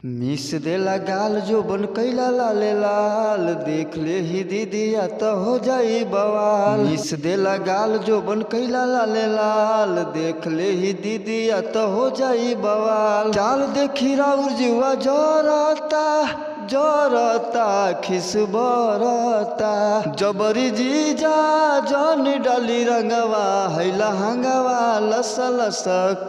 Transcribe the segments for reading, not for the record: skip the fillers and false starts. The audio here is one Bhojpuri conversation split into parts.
मिस देला गाल जो बन कैला लाले लाल, देख ले ही दीदिया तो हो जाई बवाल। मिस देला गाल जो बन कैला लाले लाल, देख ले ही दीदिया तो हो जाई बवाल। चाल देखी राउर जुआ जोरता जोरता खिस बरता, जबरी जीजा जन डाली रंगवा हैला हंगवा लस लस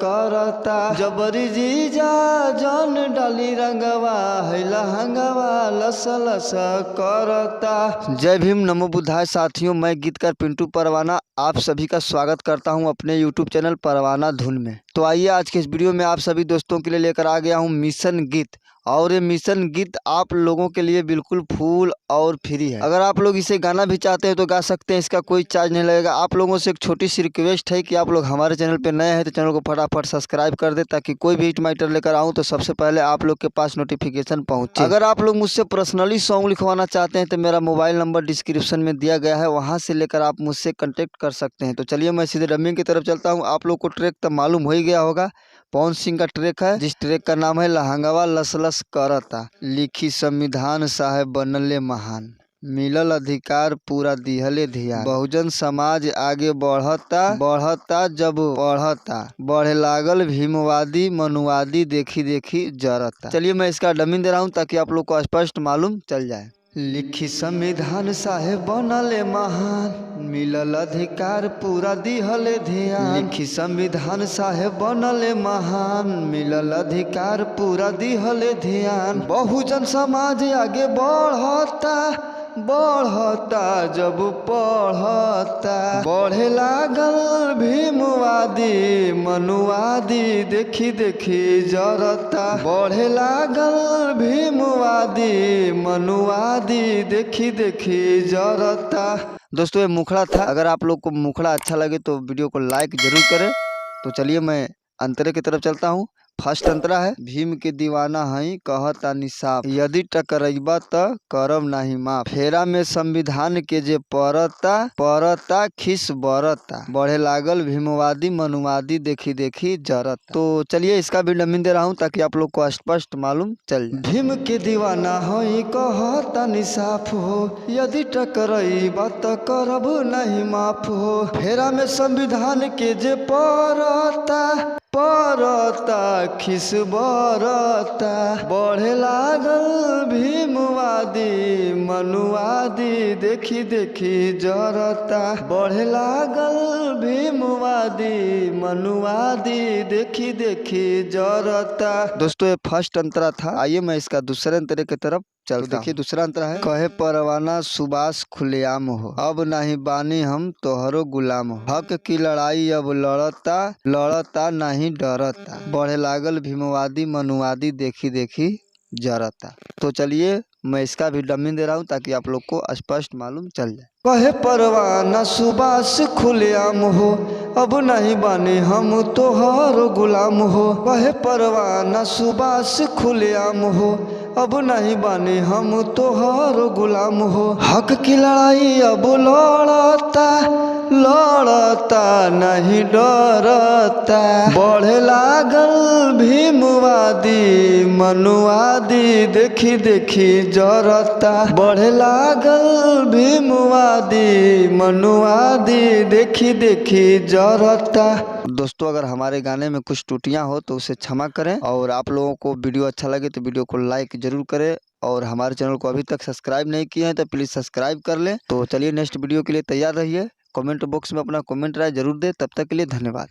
करता। जबरी जीजा जन डाली रंगवा हैला हंगवा लस लस करता। जय भीम नमो बुद्धाय साथियों, मैं गीतकार पिंटू परवाना आप सभी का स्वागत करता हूं अपने यूट्यूब चैनल परवाना धुन में। तो आइए आज के इस वीडियो में आप सभी दोस्तों के लिए लेकर आ गया हूं मिशन गीत, और ये मिशन गीत आप लोगों के लिए बिल्कुल फुल और फ्री है। अगर आप लोग इसे गाना भी चाहते हैं तो गा सकते हैं, इसका कोई चार्ज नहीं लगेगा। आप लोगों से एक छोटी सी रिक्वेस्ट है कि आप लोग हमारे चैनल पे नए हैं तो चैनल को फटाफट सब्सक्राइब कर दे, ताकि कोई भी हिट मैटर लेकर आऊँ तो सबसे पहले आप लोग के पास नोटिफिकेशन पहुँचे। अगर आप लोग मुझसे पर्सनली सॉन्ग लिखवाना चाहते हैं तो मेरा मोबाइल नंबर डिस्क्रिप्शन में दिया गया है, वहाँ से लेकर आप मुझसे कॉन्टेक्ट कर सकते हैं। तो चलिए मैं सीधे डबिंग की तरफ चलता हूँ। आप लोग को ट्रैक तो मालूम हो ही गया होगा, पवन सिंह का ट्रैक है, जिस ट्रैक का नाम है लहंगवा लस लस करता। लिखी संविधान साहेब बनले महान, मिलल अधिकार पूरा दिहले ध्यान। बहुजन समाज आगे बढ़ता बढ़ता, जब पढ़ता बढ़े लागल भीमवादी मनुवादी देखी देखी जरता। चलिए मैं इसका डमिंग दे रहा हूँ ताकि आप लोग को स्पष्ट मालूम चल जाए। लिखी संविधान साहेब बनले महान, मिलल अधिकार पूरा दिहले ध्यान। लिखी संविधान साहेब बनले महान, मिलल अधिकार पूरा दिहले ध्यान। बहुजन समाज आगे बढ़ता बढ़ता, जब पढ़ता बढ़े लागल भीमवादी मनुवादी देखी देखी जरता। बढ़े लागल भीमवादी मनुवादी देखी देखी जरता। दोस्तों ये मुखड़ा था। अगर आप लोग को मुखड़ा अच्छा लगे तो वीडियो को लाइक जरूर करें। तो चलिए मैं अंतरे की तरफ चलता हूँ। फर्स्ट अंतरा है, भीम के दीवाना हई कहता निसाफ, यदि टकरैबा त करब नाही माफ। फेरा में संविधान के जे परता परता खिस बरता, बढ़े लागल भीमवादी मनुवादी देखी देखी जरत। तो चलिए इसका भी डमिंग दे रहा हूँ ताकि आप लोग को स्पष्ट मालूम चल जाए। भीम के दीवाना हई कहता निसाफ हो, यदि टकरैबा त करब नहीं माफ हो। फेरा में संविधान के जे परता परता खिस बरता, बढ़े लागल भीमवादी मनुवादी देखी देखी जरता। बढ़े लागल भीमवादी मनुवादी देखी देखी जरता। दोस्तों ये फर्स्ट अंतरा था। आइए मैं इसका दूसरे अंतरे की तरफ चल। देखिए दूसरा अंतरा है, कहे परवाना सुबास खुलेआम हो, अब नहीं बानी हम तोहरो गुलाम हो। हक की लड़ाई अब लड़ता लड़ता नहीं डरता, बढ़े लागल भीमवादी मनुवादी देखी देखी जरता। तो चलिए मैं इसका भी डमिंग दे रहा हूँ ताकि आप लोग को स्पष्ट मालूम चल जाए। कहे परवाना सुबास खुलेआम हो, अब नहीं बानी हम तोहरो गुलाम हो। कहे परवाना सुबास खुलेआम हो, अब नहीं बानी हम तोहरो गुलाम हो। हक की लड़ाई अब लड़ता लड़ता नहीं डरता, बढ़े लागल भीमवादी मनुवादी देखी देखी जरता। बढ़े लागल भीमवादी मनुवादी देखी देखी जरता। दोस्तों अगर हमारे गाने में कुछ त्रुटियां हो तो उसे क्षमा करें, और आप लोगों को वीडियो अच्छा लगे तो वीडियो को लाइक जरूर करें, और हमारे चैनल को अभी तक सब्सक्राइब नहीं किए हैं तो प्लीज़ सब्सक्राइब कर लें। तो चलिए नेक्स्ट वीडियो के लिए तैयार रहिए। कमेंट बॉक्स में अपना कमेंट राय जरूर दें। तब तक के लिए धन्यवाद।